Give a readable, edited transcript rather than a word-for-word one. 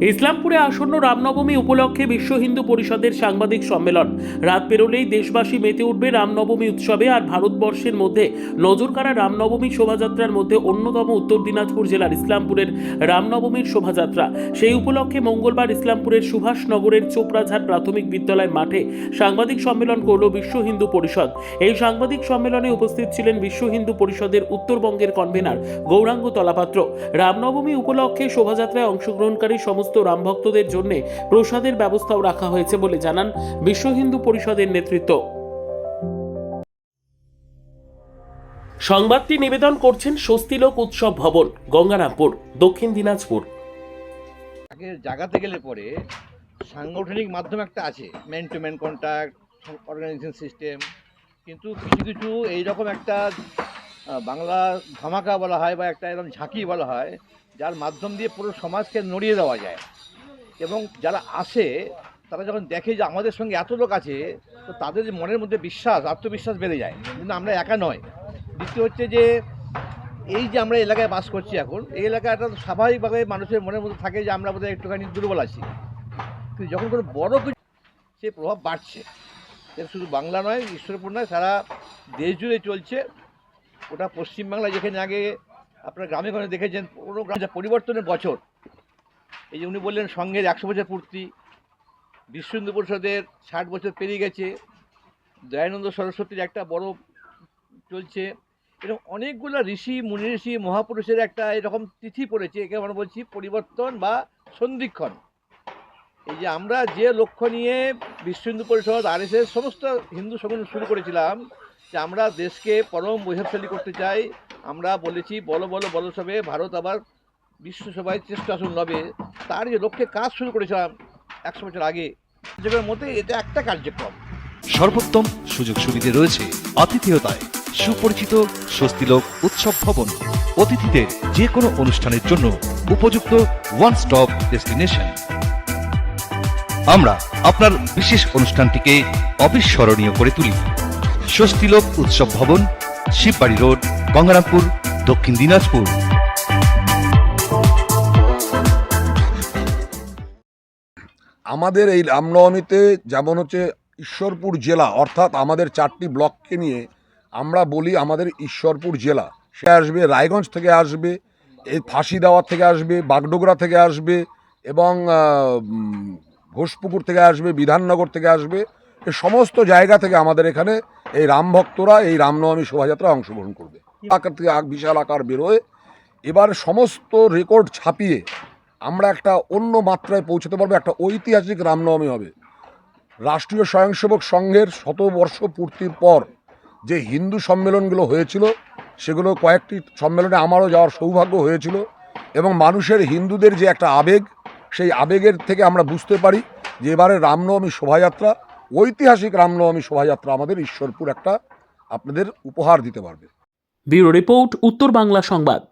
ইসলামপুরে আসন্ন রামনবমী উপলক্ষে বিশ্ব হিন্দু পরিষদের সাংবাদিক সম্মেলন। রাত পেরোলেই দেশবাসী মেতে উঠবে রামনবমী উৎসবে। আর ভারতবর্ষের মধ্যে নজরকাড়া রামনবমী শোভাযাত্রার মধ্যে অন্যতম উত্তর দিনাজপুর জেলার ইসলামপুরের রামনবমীর শোভাযাত্রা। সেই উপলক্ষে মঙ্গলবার ইসলামপুরের সুভাষনগরের চোপড়াঝাড় প্রাথমিক বিদ্যালয় মাঠে সাংবাদিক সম্মেলন করল বিশ্ব হিন্দু পরিষদ। এই সাংবাদিক সম্মেলনে উপস্থিত ছিলেন বিশ্ব হিন্দু পরিষদের উত্তরবঙ্গের কনভেনার গৌরাঙ্গ তলাপাত্র। রামনবমী উপলক্ষে শোভাযাত্রায় অংশগ্রহণকারী সমস্ত রাম ভক্তদের জন্য প্রসাদের ব্যবস্থাও রাখা হয়েছে বলে জানান বিশ্ব হিন্দু পরিষদের নেতৃত্ব। সংবাদটি নিবেদন করছেন স্বস্তিলোক উৎসব ভবন, গঙ্গারামপুর, দক্ষিণ দিনাজপুর। আগে জায়গাতে গেলে পরে সাংগঠনিক মাধ্যম একটা আছে, man to man contact, organisation system, কিন্তু কিছু কিছু এইরকম একটা বাংলা ধামাকা বলা হয় বা একটা এরকম ঝাঁকি বলা হয়, যার মাধ্যম দিয়ে পুরো সমাজকে নড়িয়ে দেওয়া যায়। এবং যারা আসে তারা যখন দেখে যে আমাদের সঙ্গে এত লোক আছে, তো তাদের মনের মধ্যে বিশ্বাস, আত্মবিশ্বাস বেড়ে যায়, কিন্তু আমরা একা নয়। দ্বিতীয় হচ্ছে যে এই যে আমরা এলাকায় বাস করছি এখন, এই এলাকাটা স্বাভাবিকভাবে মানুষের মনের মধ্যে থাকে যে আমরা বোধহয় একটুখানি দুর্বল আছি, কিন্তু যখন কোনো বড় কিছু সে প্রভাব বাড়ছে, এটা শুধু বাংলা নয়, ঈশ্বরপুর নয়, সারা দেশ জুড়ে চলছে। ওটা পশ্চিমবাংলা, যেখানে আগে আপনার গ্রামে গঞ্জে দেখেছেন কোনো গ্রামে পরিবর্তনের বছর, এই যে উনি বললেন সংঘের 100 বছর পূর্তি, বিশ্ব হিন্দু পরিষদের 60 বছর পেরিয়ে গেছে, দয়ানন্দ সরস্বতীর একটা বড় চলছে, এরকম অনেকগুলো ঋষি মুনি ঋষি মহাপুরুষের একটা এরকম তিথি পড়েছে। একে আমরা বলছি পরিবর্তন বা সন্ধিক্ষণ। এই যে আমরা যে লক্ষ্য নিয়ে বিশ্ব হিন্দু পরিষদ, RSS সমস্ত হিন্দু সংগঠন শুরু করেছিলাম, যে আমরা দেশকে পরম বৈভবশালী করতে চাই, আমরা বলেছি বলো বলো বলো সবে ভারত আবার বিশ্বসভায় শ্রেষ্ঠ আসন লবে, তার যে লক্ষ্যে কাজ শুরু করেছিলাম 100 বছর আগে, যেগুলোর মধ্যে এটা একটা কার্যক্রম। সর্বোত্তম সুযোগ সুবিধে রয়েছে আতিথেয়তায়। সুপরিচিত স্বস্তিলোক উৎসব ভবন, অতিথিদের যে কোনো অনুষ্ঠানের জন্য উপযুক্ত ওয়ান স্টপ ডেস্টিনেশন। আমরা আপনার বিশেষ অনুষ্ঠানটিকে অবিস্মরণীয় করে তুলি। স্বস্তিলোক উৎসব ভবন, শিববাড়ি রোড, গঙ্গারামপুর, দক্ষিণ দিনাজপুর। আমাদের এই রামনবমীতে যেমন হচ্ছে ঈশ্বরপুর জেলা, অর্থাৎ আমাদের 4টি ব্লককে নিয়ে আমরা বলি আমাদের ঈশ্বরপুর জেলা। সে আসবে রায়গঞ্জ থেকে, আসবে এই ফাঁসিদাওয়া থেকে, আসবে বাগডোগরা থেকে, আসবে এবং ঘোষপুকুর থেকে আসবে, বিধাননগর থেকে আসবে। এই সমস্ত জায়গা থেকে আমাদের এখানে এই রাম ভক্তরা এই রামনবমী শোভাযাত্রা অংশগ্রহণ করবে। আকার থেকে বিশাল আকার বেরোয়। এবার সমস্ত রেকর্ড ছাপিয়ে আমরা একটা অন্য মাত্রায় পৌঁছতে পারবো। একটা ঐতিহাসিক রামনবমী হবে। রাষ্ট্রীয় স্বয়ংসেবক সংঘের 100 বর্ষ পূর্তির পর যে হিন্দু সম্মেলনগুলো হয়েছিল, সেগুলো কয়েকটি সম্মেলনে আমারও যাওয়ার সৌভাগ্য হয়েছিল, এবং মানুষের, হিন্দুদের যে একটা আবেগ, সেই আবেগের থেকে আমরা বুঝতে পারি যে এবারে রামনবমী শোভাযাত্রা, ঐতিহাসিক রামনবমী শোভাযাত্রা আমাদের ঈশ্বরপুর একটা আপনাদের উপহার দিতে পারবে। ব্যুরো রিপোর্ট, উত্তর বাংলা সংবাদ।